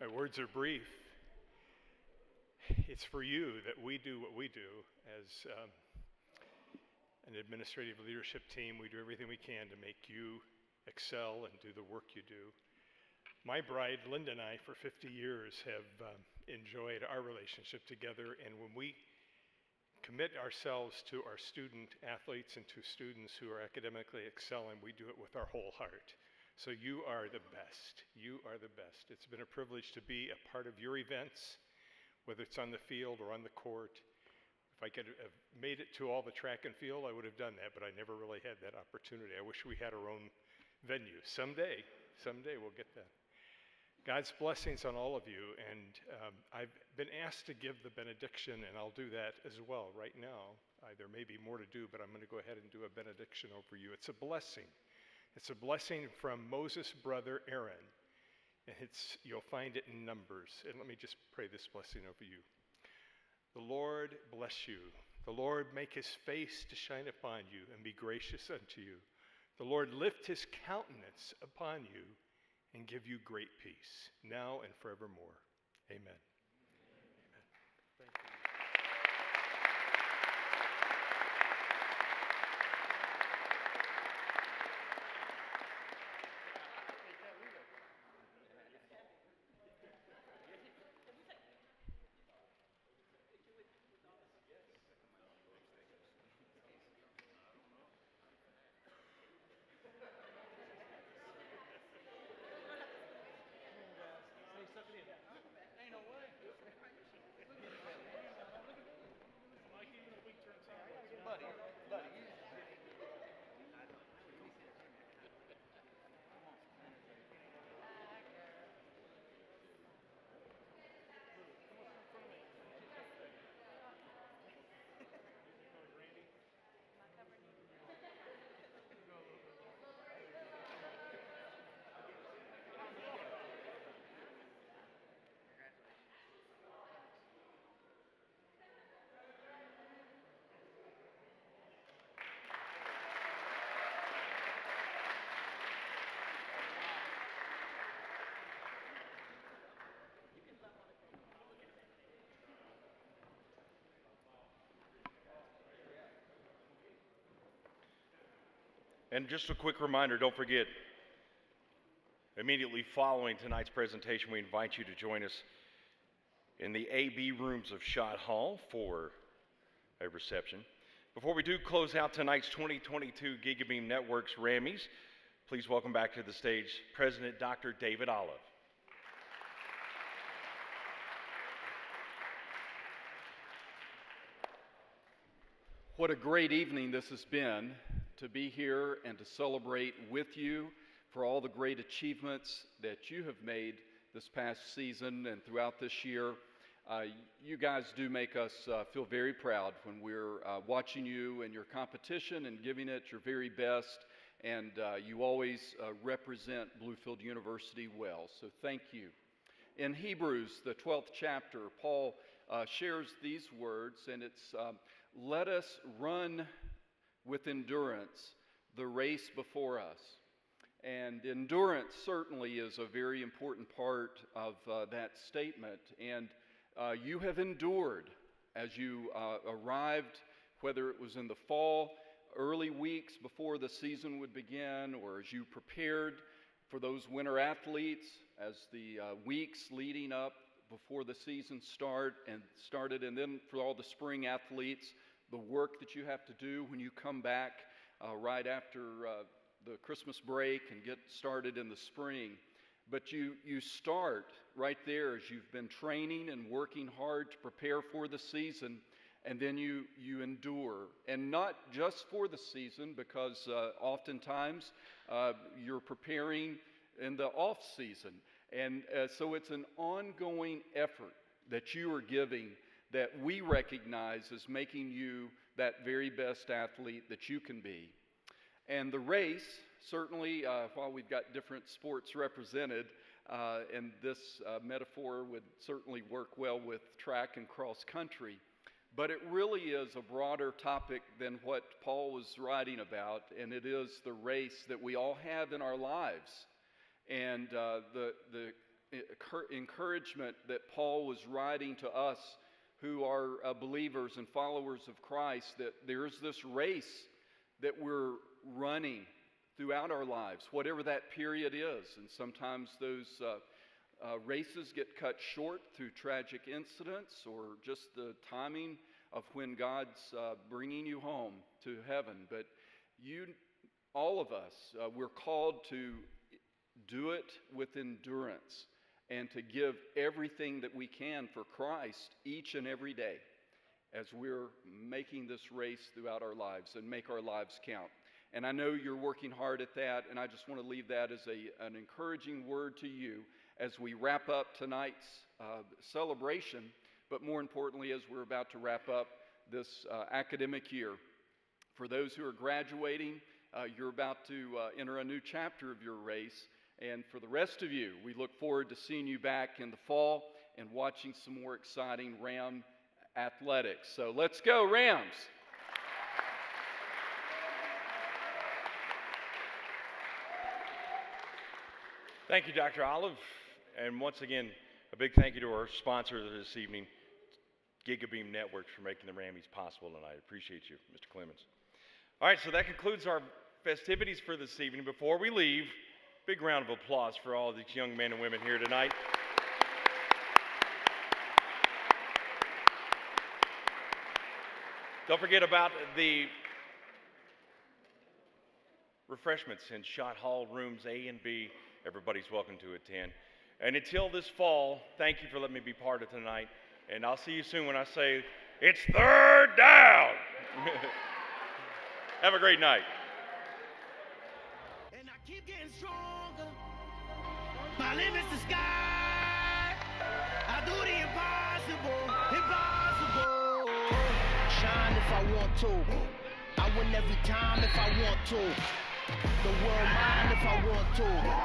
My words are brief. It's for you that we do what we do as an administrative leadership team. We do everything we can to make you excel and do the work you do. My bride, Linda, and I, for 50 years, have enjoyed our relationship together, and when we commit ourselves to our student athletes and to students who are academically excelling, we do it with our whole heart. So you are the best. You are the best. It's been a privilege to be a part of your events, whether it's on the field or on the court. If I could have made it to all the track and field, I would have done that, but I never really had that opportunity. I wish we had our own venue. Someday we'll get that. God's blessings on all of you, and I've been asked to give the benediction, and I'll do that as well right now. There may be more to do, but I'm going to go ahead and do a benediction over you. It's a blessing. It's a blessing from Moses' brother Aaron, and you'll find it in Numbers. And let me just pray this blessing over you. The Lord bless you. The Lord make his face to shine upon you and be gracious unto you. The Lord lift his countenance upon you and give you great peace, now and forevermore. Amen. Amen. Thank you. And just a quick reminder, don't forget, immediately following tonight's presentation, we invite you to join us in the AB rooms of Schott Hall for a reception. Before we do close out tonight's 2022 GigaBeam Networks RAMMIES, please welcome back to the stage President Dr. David Olive. What a great evening this has been to be here and to celebrate with you for all the great achievements that you have made this past season and throughout this year. You guys do make us feel very proud when we're watching you and your competition and giving it your very best, and you always represent Bluefield University well, so thank you. In Hebrews, the 12th chapter, Paul shares these words, and it's, let us run with endurance the race before us. And endurance certainly is a very important part of that statement. And you have endured as you arrived, whether it was in the fall, early weeks before the season would begin, or as you prepared for those winter athletes, as the weeks leading up before the season started, and then for all the spring athletes, the work that you have to do when you come back right after the Christmas break and get started in the spring. But you start right there as you've been training and working hard to prepare for the season, and then you endure. And not just for the season, because oftentimes you're preparing in the off season. And so it's an ongoing effort that you are giving that we recognize as making you that very best athlete that you can be. And the race, certainly, while we've got different sports represented, and this metaphor would certainly work well with track and cross country, but it really is a broader topic than what Paul was writing about, and it is the race that we all have in our lives. And the encouragement that Paul was writing to us who are believers and followers of Christ, that there's this race that we're running throughout our lives, whatever that period is. And sometimes those races get cut short through tragic incidents or just the timing of when God's bringing you home to heaven. But all of us, we're called to do it with endurance and to give everything that we can for Christ each and every day as we're making this race throughout our lives and make our lives count. And I know you're working hard at that, and I just want to leave that as an encouraging word to you as we wrap up tonight's celebration, but more importantly, as we're about to wrap up this academic year. For those who are graduating, you're about to enter a new chapter of your race. And for the rest of you, we look forward to seeing you back in the fall and watching some more exciting Ram athletics. So let's go, Rams! Thank you, Dr. Olive. And once again, a big thank you to our sponsors this evening, GigaBeam Networks, for making the Rammies possible tonight. I appreciate you, Mr. Clemens. All right, so that concludes our festivities for this evening. Before we leave, big round of applause for all of these young men and women here tonight. Don't forget about the refreshments in Shot Hall rooms A and B. Everybody's welcome to attend. And until this fall, thank you for letting me be part of tonight. And I'll see you soon when I say, it's third down. Have a great night. And I keep getting stronger. My limit's the sky. I do the impossible, impossible. Shine if I want to. I win every time if I want to. The world mine if I want to.